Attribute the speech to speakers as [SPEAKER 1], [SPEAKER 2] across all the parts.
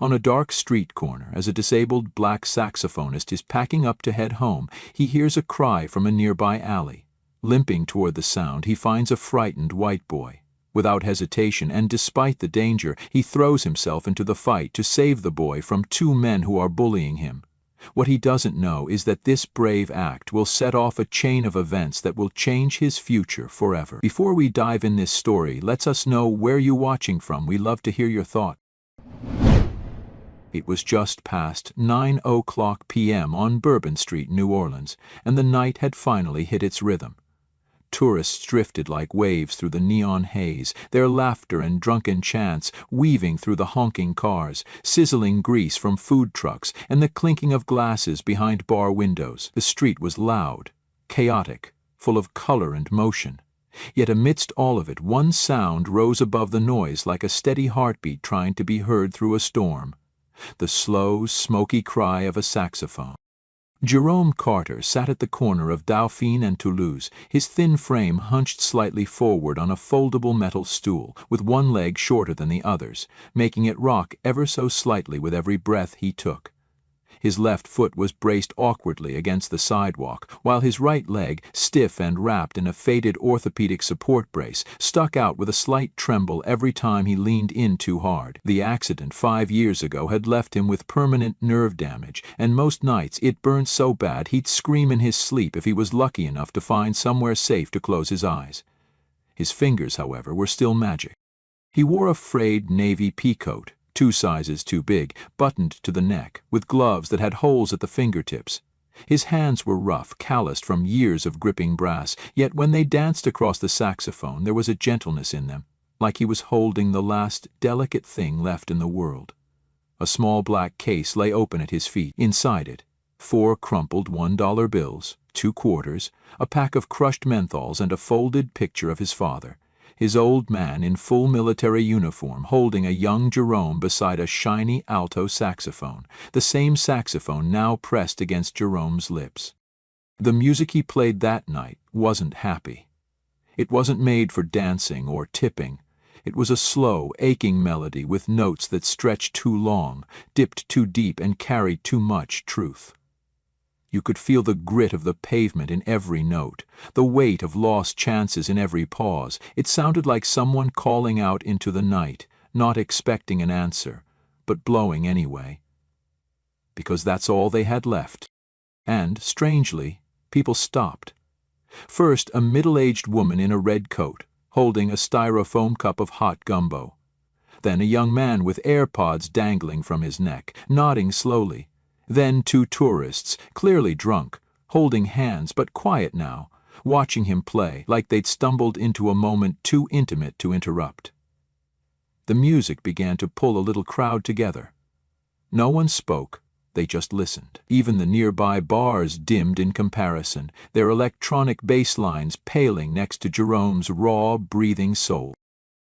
[SPEAKER 1] On a dark street corner, as a disabled black saxophonist is packing up to head home, he hears a cry from a nearby alley. Limping toward the sound, he finds a frightened white boy. Without hesitation, and despite the danger, he throws himself into the fight to save the boy from two men who are bullying him. What he doesn't know is that this brave act will set off a chain of events that will change his future forever. Before we dive in this story, let us know where you're watching from. We love to hear your thoughts. It was just past 9:00 p.m. on Bourbon Street, New Orleans, and the night had finally hit its rhythm. Tourists drifted like waves through the neon haze, their laughter and drunken chants weaving through the honking cars, sizzling grease from food trucks, and the clinking of glasses behind bar windows. The street was loud, chaotic, full of color and motion. Yet amidst all of it, one sound rose above the noise like a steady heartbeat trying to be heard through a storm: the slow, smoky cry of a saxophone. Jerome Carter sat at the corner of Dauphine and Toulouse, his thin frame hunched slightly forward on a foldable metal stool, with one leg shorter than the others, making it rock ever so slightly with every breath he took. His left foot was braced awkwardly against the sidewalk, while his right leg, stiff and wrapped in a faded orthopedic support brace, stuck out with a slight tremble every time he leaned in too hard. The accident 5 years ago had left him with permanent nerve damage, and most nights it burned so bad he'd scream in his sleep if he was lucky enough to find somewhere safe to close his eyes. His fingers, however, were still magic. He wore a frayed navy peacoat, 2 sizes too big, buttoned to the neck, with gloves that had holes at the fingertips. His hands were rough, calloused from years of gripping brass, yet when they danced across the saxophone there was a gentleness in them, like he was holding the last delicate thing left in the world. A small black case lay open at his feet. Inside it, 4 crumpled $1 bills, 2 quarters, a pack of crushed menthols, and a folded picture of his father, his old man in full military uniform, holding a young Jerome beside a shiny alto saxophone, the same saxophone now pressed against Jerome's lips. The music he played that night wasn't happy. It wasn't made for dancing or tipping. It was a slow, aching melody with notes that stretched too long, dipped too deep, and carried too much truth. You could feel the grit of the pavement in every note, the weight of lost chances in every pause. It sounded like someone calling out into the night, not expecting an answer, but blowing anyway. Because that's all they had left. And, strangely, people stopped. First, a middle-aged woman in a red coat, holding a styrofoam cup of hot gumbo. Then a young man with AirPods dangling from his neck, nodding slowly. Then 2 tourists, clearly drunk, holding hands but quiet now, watching him play like they'd stumbled into a moment too intimate to interrupt. The music began to pull a little crowd together. No one spoke, they just listened. Even the nearby bars dimmed in comparison, their electronic bass lines paling next to Jerome's raw, breathing soul.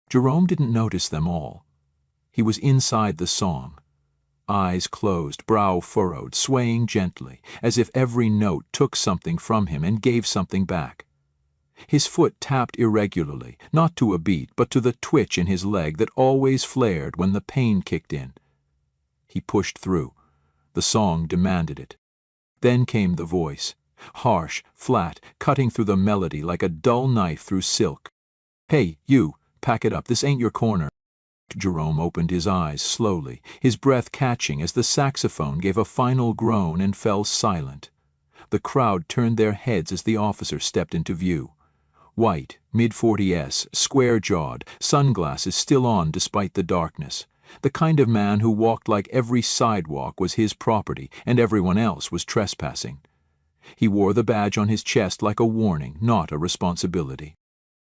[SPEAKER 1] Jerome didn't notice them all. He was inside the song. Eyes closed, brow furrowed, swaying gently, as if every note took something from him and gave something back. His foot tapped irregularly, not to a beat, but to the twitch in his leg that always flared when the pain kicked in. He pushed through. The song demanded it. Then came the voice, harsh, flat, cutting through the melody like a dull knife through silk. "Hey, you, pack it up, this ain't your corner." Jerome opened his eyes slowly, his breath catching as the saxophone gave a final groan and fell silent. The crowd turned their heads as the officer stepped into view. White, mid-40s, square-jawed, sunglasses still on despite the darkness. The kind of man who walked like every sidewalk was his property and everyone else was trespassing. He wore the badge on his chest like a warning, not a responsibility.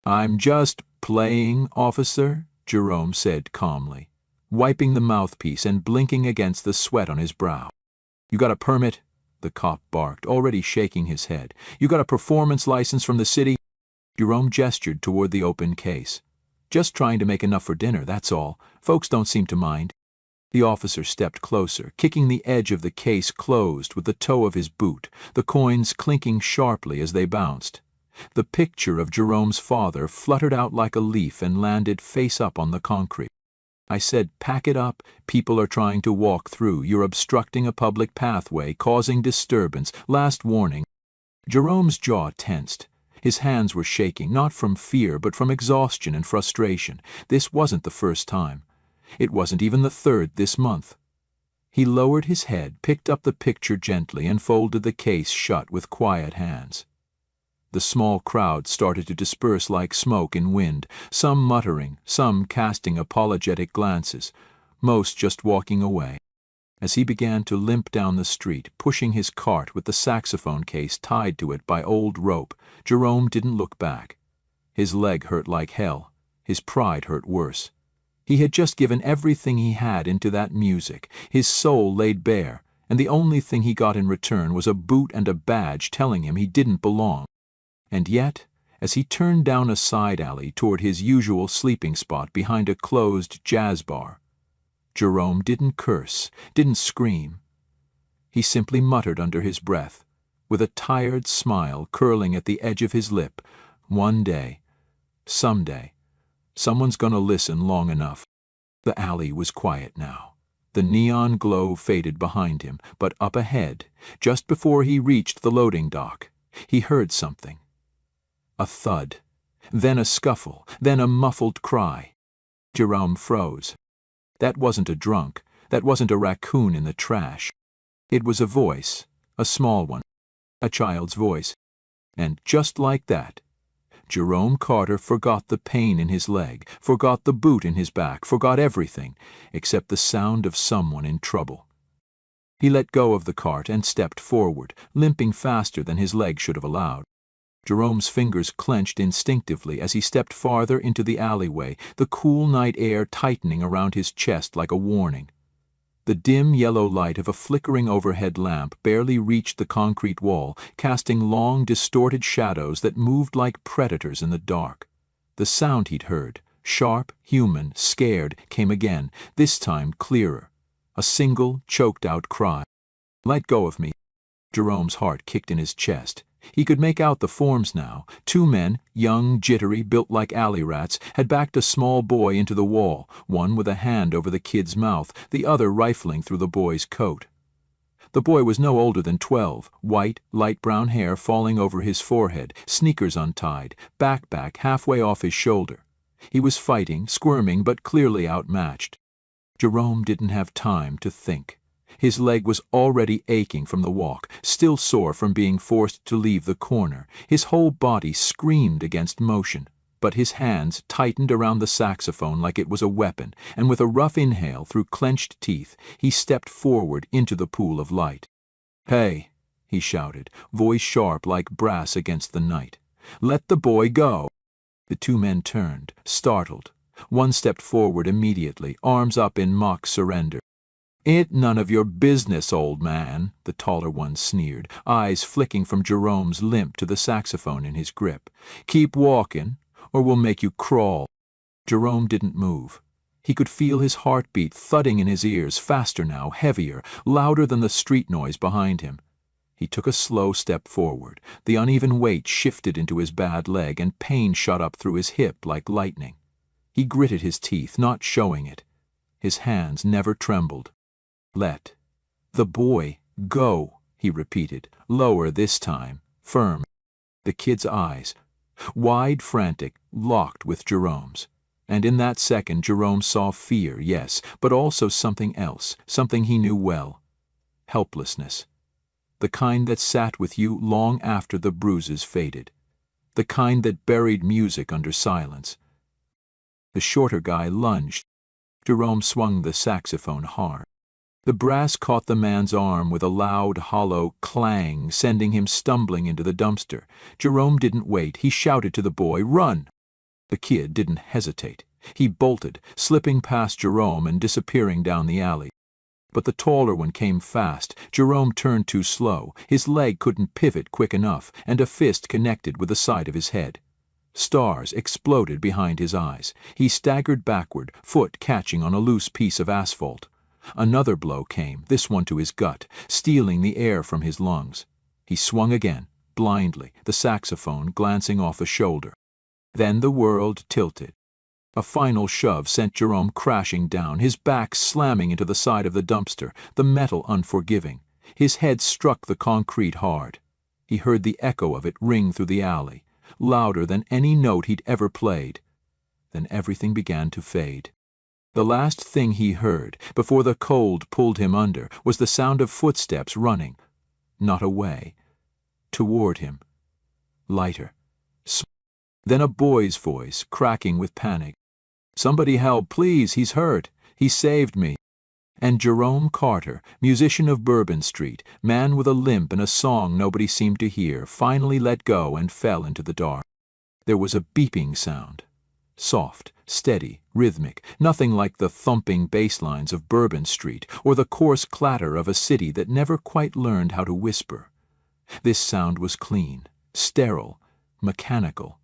[SPEAKER 1] "I'm just playing, officer," Jerome said calmly, wiping the mouthpiece and blinking against the sweat on his brow. "You got a permit?" the cop barked, already shaking his head. "You got a performance license from the city?" Jerome gestured toward the open case. "Just trying to make enough for dinner, that's all. Folks don't seem to mind." The officer stepped closer, kicking the edge of the case closed with the toe of his boot, the coins clinking sharply as they bounced. The picture of Jerome's father fluttered out like a leaf and landed face up on the concrete. I said, pack it up. People are trying to walk through. You're obstructing a public pathway, causing disturbance. Last warning. Jerome's jaw tensed. His hands were shaking, not from fear, but from exhaustion and frustration. This wasn't the first time. It wasn't even the third this month. He lowered his head, picked up the picture gently, and folded the case shut with quiet hands. The small crowd started to disperse like smoke in wind, some muttering, some casting apologetic glances, most just walking away. As he began to limp down the street, pushing his cart with the saxophone case tied to it by old rope, Jerome didn't look back. His leg hurt like hell. His pride hurt worse. He had just given everything he had into that music, his soul laid bare, and the only thing he got in return was a boot and a badge telling him he didn't belong. And yet, as he turned down a side alley toward his usual sleeping spot behind a closed jazz bar, Jerome didn't curse, didn't scream. He simply muttered under his breath, with a tired smile curling at the edge of his lip, "One day, someday, someone's gonna listen long enough." The alley was quiet now. The neon glow faded behind him, but up ahead, just before he reached the loading dock, he heard something. A thud, then a scuffle, then a muffled cry. Jerome froze. That wasn't a drunk, that wasn't a raccoon in the trash. It was a voice, a small one, a child's voice. And just like that, Jerome Carter forgot the pain in his leg, forgot the boot in his back, forgot everything, except the sound of someone in trouble. He let go of the cart and stepped forward, limping faster than his leg should have allowed. Jerome's fingers clenched instinctively as he stepped farther into the alleyway, the cool night air tightening around his chest like a warning. The dim yellow light of a flickering overhead lamp barely reached the concrete wall, casting long, distorted shadows that moved like predators in the dark. The sound he'd heard, sharp, human, scared, came again, this time clearer. A single, choked-out cry. "Let go of me." Jerome's heart kicked in his chest. He could make out the forms now. Two men, young, jittery, built like alley rats, had backed a small boy into the wall, one with a hand over the kid's mouth, the other rifling through the boy's coat. The boy was no older than 12, white, light brown hair falling over his forehead, sneakers untied, backpack halfway off his shoulder. He was fighting, squirming, but clearly outmatched. Jerome didn't have time to think. His leg was already aching from the walk, still sore from being forced to leave the corner. His whole body screamed against motion, but his hands tightened around the saxophone like it was a weapon, and with a rough inhale through clenched teeth, he stepped forward into the pool of light. "Hey," he shouted, voice sharp like brass against the night. "Let the boy go." The two men turned, startled. One stepped forward immediately, arms up in mock surrender. "Ain't none of your business, old man," the taller one sneered, eyes flicking from Jerome's limp to the saxophone in his grip. "Keep walking, or we'll make you crawl." Jerome didn't move. He could feel his heartbeat thudding in his ears, faster now, heavier, louder than the street noise behind him. He took a slow step forward. The uneven weight shifted into his bad leg, and pain shot up through his hip like lightning. He gritted his teeth, not showing it. His hands never trembled. "Let the boy go," he repeated, lower this time, firm. The kid's eyes, wide, frantic, locked with Jerome's. And in that second Jerome saw fear, yes, but also something else, something he knew well. Helplessness. The kind that sat with you long after the bruises faded. The kind that buried music under silence. The shorter guy lunged. Jerome swung the saxophone hard. The brass caught the man's arm with a loud, hollow clang, sending him stumbling into the dumpster. Jerome didn't wait. He shouted to the boy, "Run!" The kid didn't hesitate. He bolted, slipping past Jerome and disappearing down the alley. But the taller one came fast. Jerome turned too slow. His leg couldn't pivot quick enough, and a fist connected with the side of his head. Stars exploded behind his eyes. He staggered backward, foot catching on a loose piece of asphalt. Another blow came, this one to his gut, stealing the air from his lungs. He swung again, blindly, the saxophone glancing off a shoulder. Then the world tilted. A final shove sent Jerome crashing down, his back slamming into the side of the dumpster, the metal unforgiving. His head struck the concrete hard. He heard the echo of it ring through the alley, louder than any note he'd ever played. Then everything began to fade. The last thing he heard, before the cold pulled him under, was the sound of footsteps running, not away, toward him. Lighter. Then a boy's voice, cracking with panic. "Somebody help, please, he's hurt. He saved me." And Jerome Carter, musician of Bourbon Street, man with a limp and a song nobody seemed to hear, finally let go and fell into the dark. There was a beeping sound. Soft, steady, rhythmic, nothing like the thumping bass lines of Bourbon Street or the coarse clatter of a city that never quite learned how to whisper. This sound was clean, sterile, mechanical.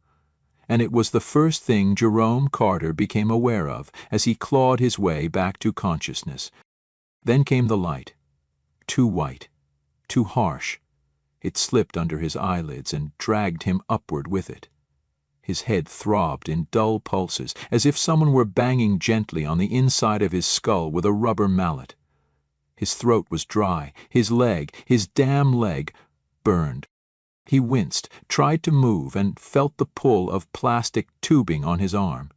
[SPEAKER 1] And it was the first thing Jerome Carter became aware of as he clawed his way back to consciousness. Then came the light. Too white, too harsh. It slipped under his eyelids and dragged him upward with it. His head throbbed in dull pulses, as if someone were banging gently on the inside of his skull with a rubber mallet. His throat was dry, his leg, his damn leg, burned. He winced, tried to move, and felt the pull of plastic tubing on his arm.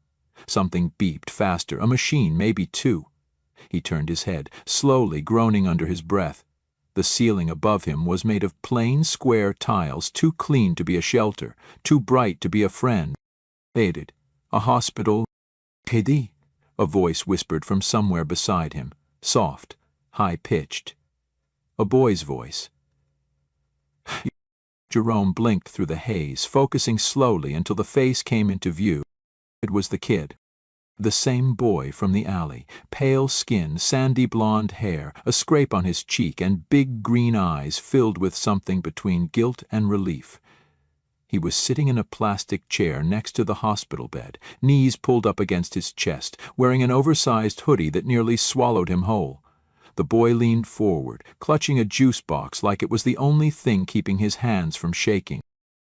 [SPEAKER 1] Something beeped faster, a machine, maybe two. He turned his head, slowly groaning under his breath. The ceiling above him was made of plain, square tiles, too clean to be a shelter, too bright to be a friend. Faded. A hospital. "Kedi," a voice whispered from somewhere beside him, soft, high-pitched. A boy's voice. Jerome blinked through the haze, focusing slowly until the face came into view. It was the kid. The same boy from the alley, pale skin, sandy blonde hair, a scrape on his cheek, and big green eyes filled with something between guilt and relief. He was sitting in a plastic chair next to the hospital bed, knees pulled up against his chest, wearing an oversized hoodie that nearly swallowed him whole. The boy leaned forward, clutching a juice box like it was the only thing keeping his hands from shaking.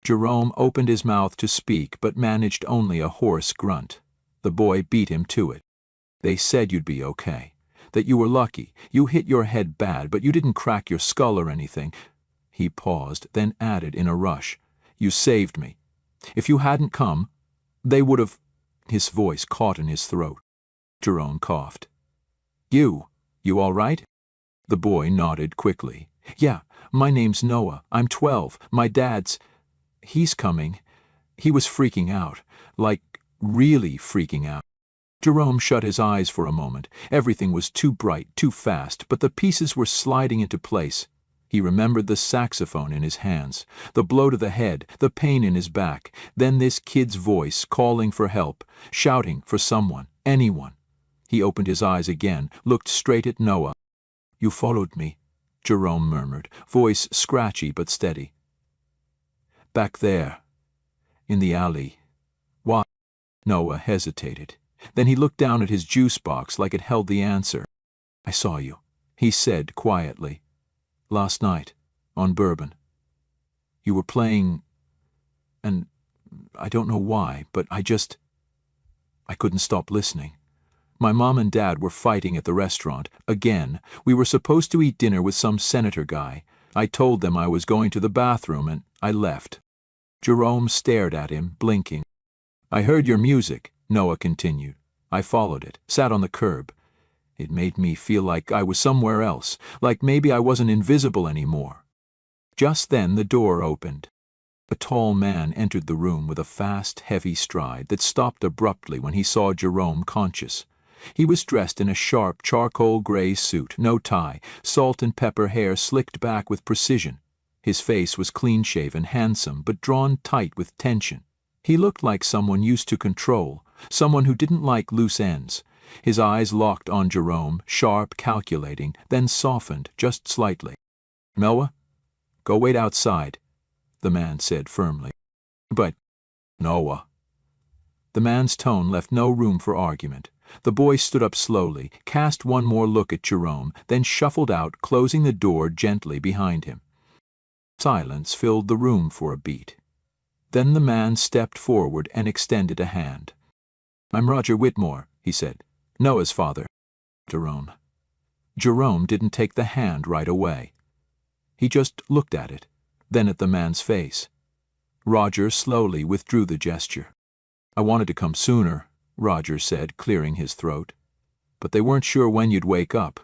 [SPEAKER 1] Jerome opened his mouth to speak, but managed only a hoarse grunt. The boy beat him to it. "They said you'd be okay. That you were lucky. You hit your head bad, but you didn't crack your skull or anything." He paused, then added in a rush, "You saved me. If you hadn't come, they would have—" His voice caught in his throat. Jerome coughed. You all right?" The boy nodded quickly. "Yeah, my name's Noah. I'm 12. My dad's... He's coming." He was freaking out. Like, really freaking out. Jerome shut his eyes for a moment. Everything was too bright, too fast, but the pieces were sliding into place. He remembered the saxophone in his hands, the blow to the head, the pain in his back, then this kid's voice calling for help, shouting for someone, anyone. He opened his eyes again, looked straight at Noah. "You followed me," Jerome murmured, voice scratchy but steady. "Back there, in the alley." "Why?" Noah hesitated. Then he looked down at his juice box like it held the answer. "I saw you," he said quietly. "Last night, on Bourbon. You were playing, and I don't know why, but I couldn't stop listening. My mom and dad were fighting at the restaurant. Again, we were supposed to eat dinner with some senator guy. I told them I was going to the bathroom, and I left." Jerome stared at him, blinking. "I heard your music," Noah continued. "I followed it, sat on the curb. It made me feel like I was somewhere else, like maybe I wasn't invisible anymore." Just then the door opened. A tall man entered the room with a fast, heavy stride that stopped abruptly when he saw Jerome conscious. He was dressed in a sharp charcoal gray suit, no tie, salt and pepper hair slicked back with precision. His face was clean-shaven, handsome, but drawn tight with tension. He looked like someone used to control, someone who didn't like loose ends. His eyes locked on Jerome, sharp, calculating, then softened just slightly. "Noah, go wait outside," the man said firmly. "But, Noah." The man's tone left no room for argument. The boy stood up slowly, cast one more look at Jerome, then shuffled out, closing the door gently behind him. Silence filled the room for a beat. Then the man stepped forward and extended a hand. "I'm Roger Whitmore," he said. "Noah's father." Jerome. Jerome didn't take the hand right away. He just looked at it, then at the man's face. Roger slowly withdrew the gesture. "I wanted to come sooner," Roger said, clearing his throat. "But they weren't sure when you'd wake up.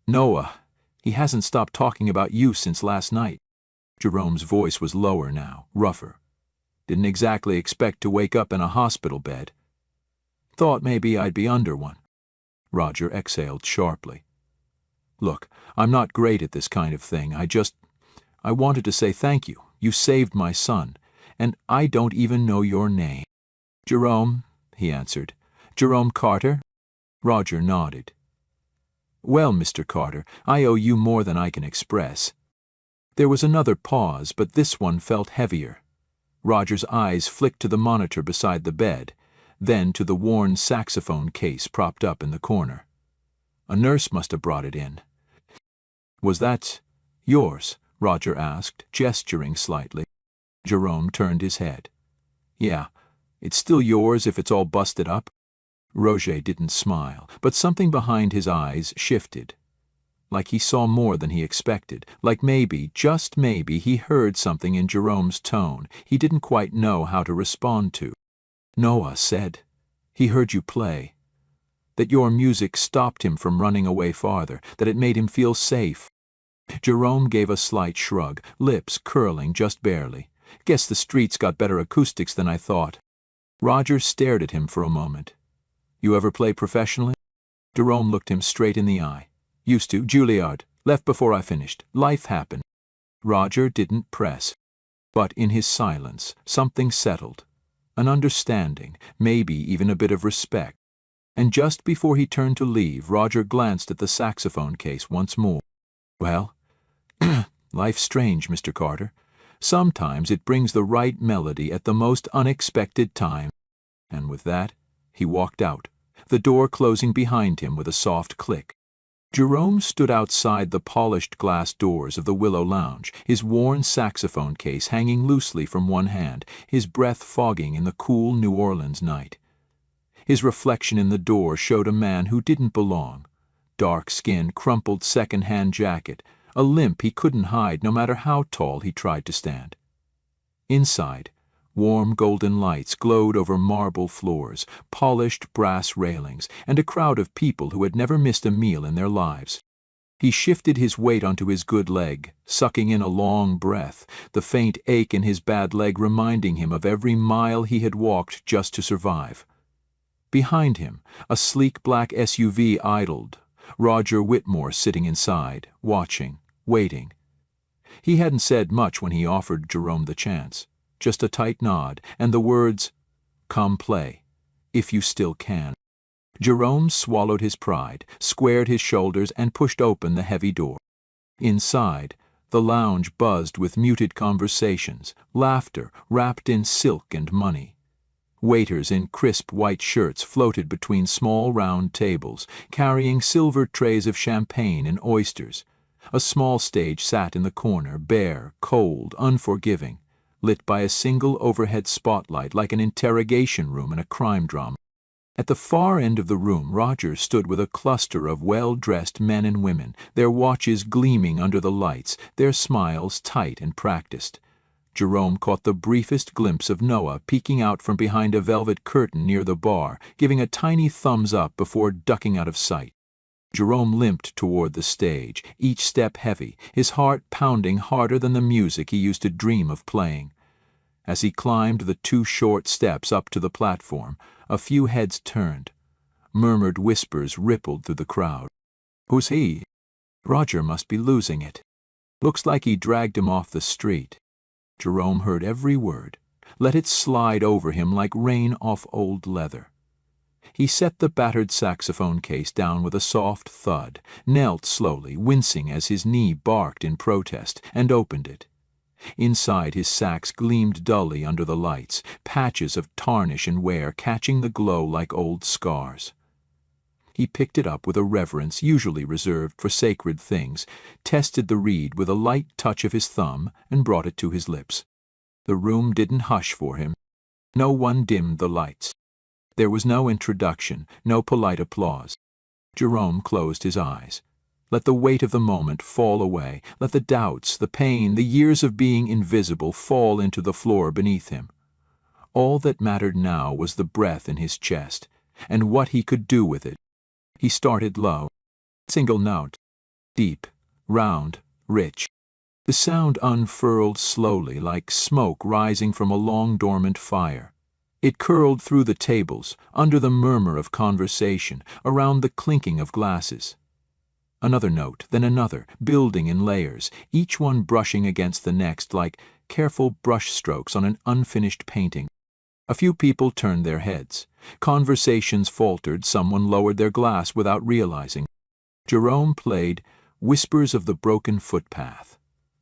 [SPEAKER 1] Noah, he hasn't stopped talking about you since last night." Jerome's voice was lower now, rougher. "Didn't exactly expect to wake up in a hospital bed. Thought maybe I'd be under one." Roger exhaled sharply. "Look, I'm not great at this kind of thing. I wanted to say thank you. You saved my son. And I don't even know your name." "Jerome," he answered. "Jerome Carter?" Roger nodded. "Well, Mr. Carter, I owe you more than I can express." There was another pause, but this one felt heavier. Roger's eyes flicked to the monitor beside the bed, then to the worn saxophone case propped up in the corner. "A nurse must have brought it in." "Was that yours?" Roger asked, gesturing slightly. Jerome turned his head. "Yeah, it's still yours if it's all busted up." Roger didn't smile, but something behind his eyes shifted. Like he saw more than he expected, like maybe, just maybe, he heard something in Jerome's tone he didn't quite know how to respond to. "Noah said he heard you play. That your music stopped him from running away farther, that it made him feel safe." Jerome gave a slight shrug, lips curling just barely. "Guess the streets got better acoustics than I thought." Roger stared at him for a moment. "You ever play professionally?" Jerome looked him straight in the eye. "Used to. Juilliard. Left before I finished. Life happened." Roger didn't press. But in his silence, something settled. An understanding, maybe even a bit of respect. And just before he turned to leave, Roger glanced at the saxophone case once more. "Well, life's strange, Mr. Carter. Sometimes it brings the right melody at the most unexpected time." And with that, he walked out, the door closing behind him with a soft click. Jerome stood outside the polished glass doors of the Willow Lounge, his worn saxophone case hanging loosely from one hand, his breath fogging in the cool New Orleans night. His reflection in the door showed a man who didn't belong. Dark skin, crumpled second-hand jacket, a limp he couldn't hide no matter how tall he tried to stand. Inside, warm golden lights glowed over marble floors, polished brass railings, and a crowd of people who had never missed a meal in their lives. He shifted his weight onto his good leg, sucking in a long breath, the faint ache in his bad leg reminding him of every mile he had walked just to survive. Behind him, a sleek black SUV idled, Roger Whitmore sitting inside, watching, waiting. He hadn't said much when he offered Jerome the chance. Just a tight nod, and the words, "Come play, if you still can." Jerome swallowed his pride, squared his shoulders, and pushed open the heavy door. Inside, the lounge buzzed with muted conversations, laughter wrapped in silk and money. Waiters in crisp white shirts floated between small round tables, carrying silver trays of champagne and oysters. A small stage sat in the corner, bare, cold, unforgiving, lit by a single overhead spotlight like an interrogation room in a crime drama. At the far end of the room, Roger stood with a cluster of well-dressed men and women, their watches gleaming under the lights, their smiles tight and practiced. Jerome caught the briefest glimpse of Noah peeking out from behind a velvet curtain near the bar, giving a tiny thumbs up before ducking out of sight. Jerome limped toward the stage, each step heavy, his heart pounding harder than the music he used to dream of playing. As he climbed the 2 short steps up to the platform, a few heads turned. Murmured whispers rippled through the crowd. "Who's he? Roger must be losing it. Looks like he dragged him off the street." Jerome heard every word, let it slide over him like rain off old leather. He set the battered saxophone case down with a soft thud, knelt slowly, wincing as his knee barked in protest, and opened it. Inside, his sax gleamed dully under the lights, patches of tarnish and wear catching the glow like old scars. He picked it up with a reverence usually reserved for sacred things, tested the reed with a light touch of his thumb, and brought it to his lips. The room didn't hush for him. No one dimmed the lights. There was no introduction, no polite applause. Jerome closed his eyes. Let the weight of the moment fall away. Let the doubts, the pain, the years of being invisible fall into the floor beneath him. All that mattered now was the breath in his chest, and what he could do with it. He started low. Single note. Deep, round, rich. The sound unfurled slowly like smoke rising from a long dormant fire. It curled through the tables, under the murmur of conversation, around the clinking of glasses. Another note, then another, building in layers, each one brushing against the next like careful brush strokes on an unfinished painting. A few people turned their heads. Conversations faltered, someone lowered their glass without realizing. Jerome played Whispers of the Broken Footpath,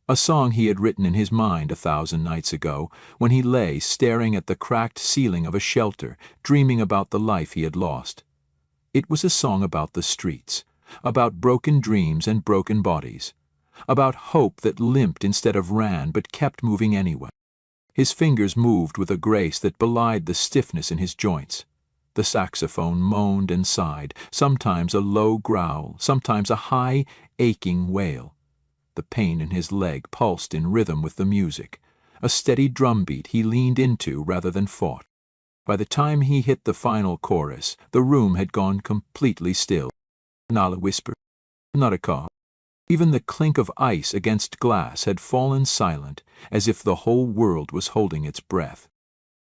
[SPEAKER 1] a song he had written in his mind 1,000 nights ago, when he lay staring at the cracked ceiling of a shelter, dreaming about the life he had lost. It was a song about the streets, about broken dreams and broken bodies, about hope that limped instead of ran but kept moving anyway. His fingers moved with a grace that belied the stiffness in his joints. The saxophone moaned and sighed, sometimes a low growl, sometimes a high, aching wail. The pain in his leg pulsed in rhythm with the music, a steady drumbeat he leaned into rather than fought. By the time he hit the final chorus, the room had gone completely still. Not a whisper, not a cough. Even the clink of ice against glass had fallen silent, as if the whole world was holding its breath.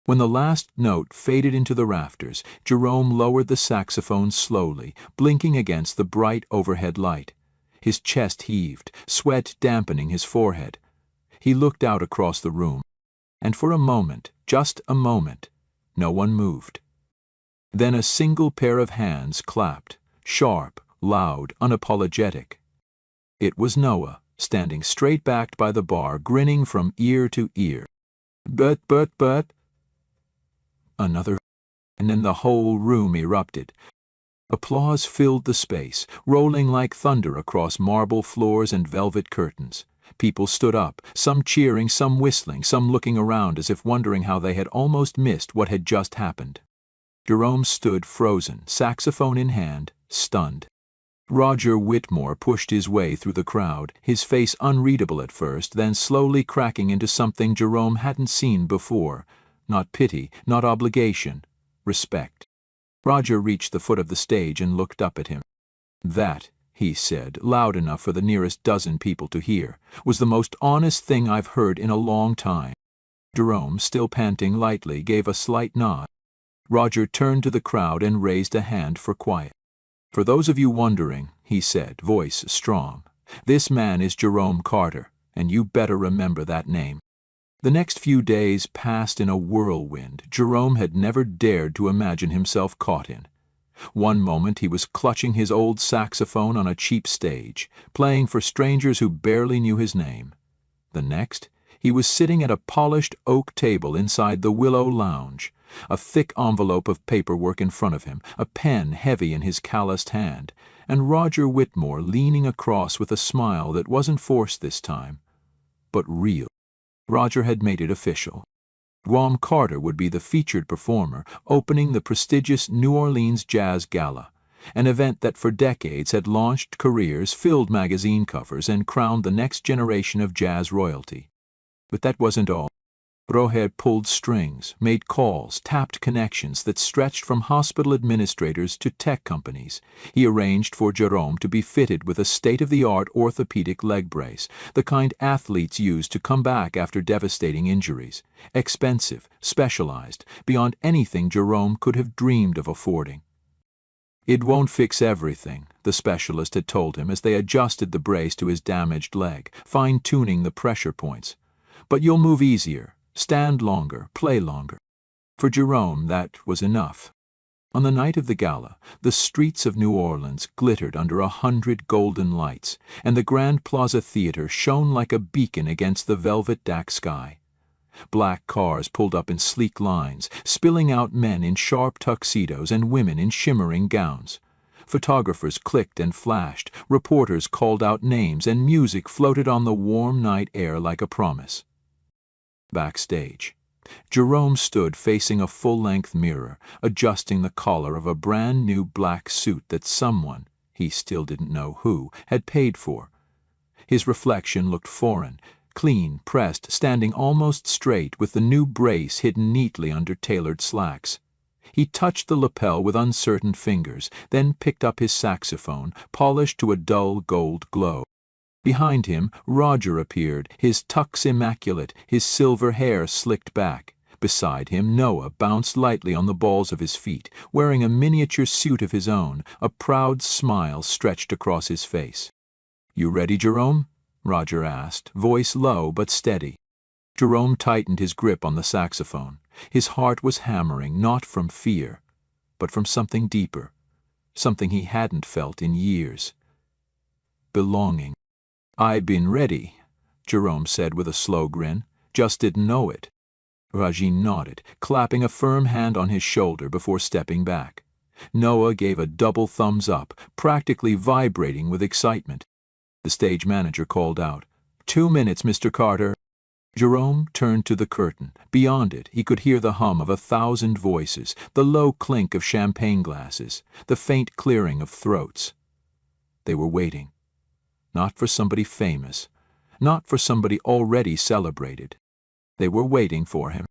[SPEAKER 1] When the last note faded into the rafters, Jerome lowered the saxophone slowly, blinking against the bright overhead light. His chest heaved, sweat dampening his forehead. He looked out across the room, and for a moment, just a moment, no one moved. Then a single pair of hands clapped, sharp, loud, unapologetic. It was Noah, standing straight-backed by the bar, grinning from ear to ear. But. Another, and then the whole room erupted. Applause filled the space, rolling like thunder across marble floors and velvet curtains. People stood up, some cheering, some whistling, some looking around as if wondering how they had almost missed what had just happened. Jerome stood frozen, saxophone in hand, stunned. Roger Whitmore pushed his way through the crowd, his face unreadable at first, then slowly cracking into something Jerome hadn't seen before. Not pity, not obligation, respect. Roger reached the foot of the stage and looked up at him. That, he said, loud enough for the nearest dozen people to hear, was the most honest thing I've heard in a long time. Jerome, still panting lightly, gave a slight nod. Roger turned to the crowd and raised a hand for quiet. For those of you wondering, he said, voice strong, this man is Jerome Carter, and you better remember that name. The next few days passed in a whirlwind Jerome had never dared to imagine himself caught in. One moment he was clutching his old saxophone on a cheap stage, playing for strangers who barely knew his name. The next, he was sitting at a polished oak table inside the Willow Lounge, a thick envelope of paperwork in front of him, a pen heavy in his calloused hand, and Roger Whitmore leaning across with a smile that wasn't forced this time, but real. Roger had made it official. Jerome Carter would be the featured performer, opening the prestigious New Orleans Jazz Gala, an event that for decades had launched careers, filled magazine covers, and crowned the next generation of jazz royalty. But that wasn't all. Roger pulled strings, made calls, tapped connections that stretched from hospital administrators to tech companies. He arranged for Jerome to be fitted with a state-of-the-art orthopedic leg brace, the kind athletes use to come back after devastating injuries. Expensive, specialized, beyond anything Jerome could have dreamed of affording. It won't fix everything, the specialist had told him as they adjusted the brace to his damaged leg, fine-tuning the pressure points. But you'll move easier. Stand longer, play longer. For Jerome, that was enough. On the night of the gala, the streets of New Orleans glittered under 100 golden lights, and the Grand Plaza Theater shone like a beacon against the velvet-dack sky. Black cars pulled up in sleek lines, spilling out men in sharp tuxedos and women in shimmering gowns. Photographers clicked and flashed, reporters called out names, and music floated on the warm night air like a promise. Backstage, Jerome stood facing a full-length mirror, adjusting the collar of a brand-new black suit that someone, he still didn't know who, had paid for. His reflection looked foreign, clean, pressed, standing almost straight with the new brace hidden neatly under tailored slacks. He touched the lapel with uncertain fingers, then picked up his saxophone, polished to a dull gold glow. Behind him, Roger appeared, his tux immaculate, his silver hair slicked back. Beside him, Noah bounced lightly on the balls of his feet, wearing a miniature suit of his own, a proud smile stretched across his face. "You ready, Jerome?" Roger asked, voice low but steady. Jerome tightened his grip on the saxophone. His heart was hammering, not from fear, but from something deeper, something he hadn't felt in years. Belonging. "I been ready," Jerome said with a slow grin. "Just didn't know it." Rajin nodded, clapping a firm hand on his shoulder before stepping back. Noah gave a double thumbs up, practically vibrating with excitement. The stage manager called out, "2 minutes, Mr. Carter." Jerome turned to the curtain. Beyond it, he could hear the hum of 1,000 voices, the low clink of champagne glasses, the faint clearing of throats. They were waiting. Not for somebody famous, not for somebody already celebrated. They were waiting for him.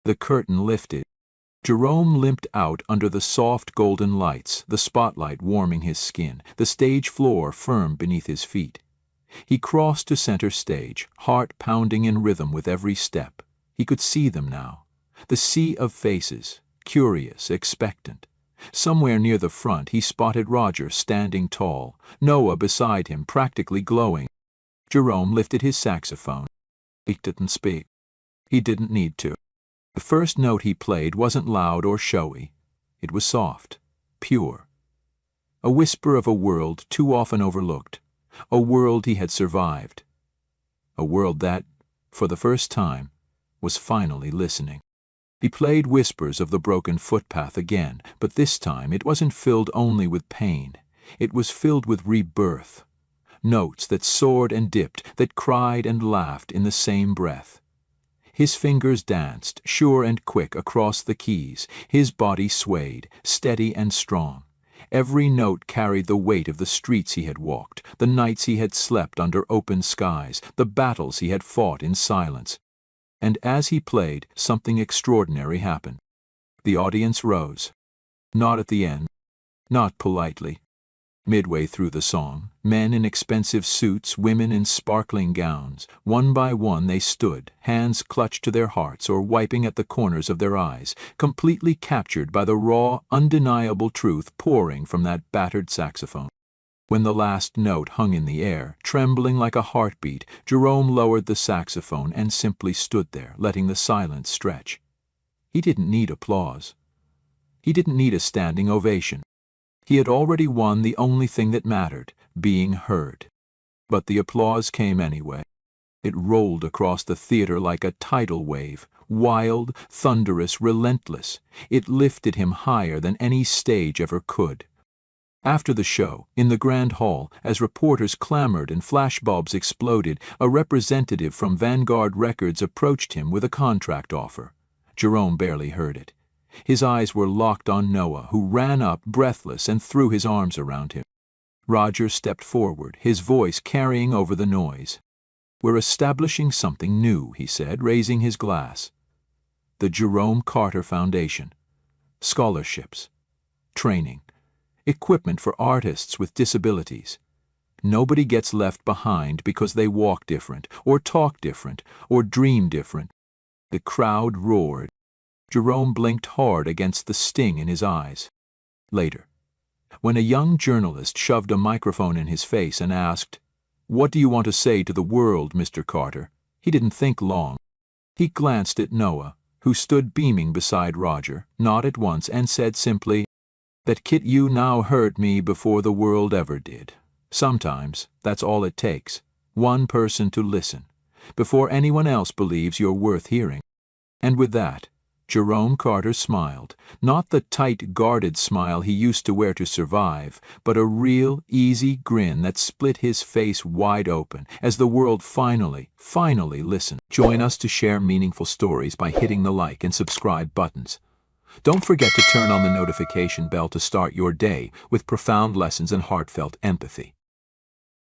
[SPEAKER 1] The curtain lifted. Jerome limped out under the soft golden lights, the spotlight warming his skin, the stage floor firm beneath his feet. He crossed to center stage, heart pounding in rhythm with every step. He could see them now. The sea of faces, curious, expectant. Somewhere near the front he spotted Roger standing tall, Noah beside him practically glowing. Jerome lifted his saxophone. He didn't speak. He didn't need to. The first note he played wasn't loud or showy. It was soft, pure. A whisper of a world too often overlooked. A world he had survived. A world that, for the first time, was finally listening. He played whispers of the broken footpath again, but this time it wasn't filled only with pain. It was filled with rebirth. Notes that soared and dipped, that cried and laughed in the same breath. His fingers danced, sure and quick, across the keys. His body swayed, steady and strong. Every note carried the weight of the streets he had walked, the nights he had slept under open skies, the battles he had fought in silence. And as he played, something extraordinary happened. The audience rose. Not at the end, not politely. Midway through the song, men in expensive suits, women in sparkling gowns, one by one they stood, hands clutched to their hearts or wiping at the corners of their eyes, completely captured by the raw, undeniable truth pouring from that battered saxophone. When the last note hung in the air, trembling like a heartbeat, Jerome lowered the saxophone and simply stood there, letting the silence stretch. He didn't need applause. He didn't need a standing ovation. He had already won the only thing that mattered, being heard. But the applause came anyway. It rolled across the theater like a tidal wave, wild, thunderous, relentless. It lifted him higher than any stage ever could. After the show, in the Grand Hall, as reporters clamored and flashbulbs exploded, a representative from Vanguard Records approached him with a contract offer. Jerome barely heard it. His eyes were locked on Noah, who ran up, breathless, and threw his arms around him. Roger stepped forward, his voice carrying over the noise. "We're establishing something new," he said, raising his glass. "The Jerome Carter Foundation. Scholarships. Training. Equipment for artists with disabilities. Nobody gets left behind because they walk different, or talk different, or dream different." The crowd roared. Jerome blinked hard against the sting in his eyes. Later, when a young journalist shoved a microphone in his face and asked, "What do you want to say to the world, Mr. Carter?" he didn't think long. He glanced at Noah, who stood beaming beside Roger, nodded once, and said simply, "That Kit you now heard me before the world ever did. Sometimes that's all it takes, one person to listen, before anyone else believes you're worth hearing. And with that, Jerome Carter smiled, not the tight, guarded smile he used to wear to survive, but a real, easy grin that split his face wide open as the world finally listened. Join us to share meaningful stories by hitting the like and subscribe buttons. Don't forget to turn on the notification bell to start your day with profound lessons and heartfelt empathy.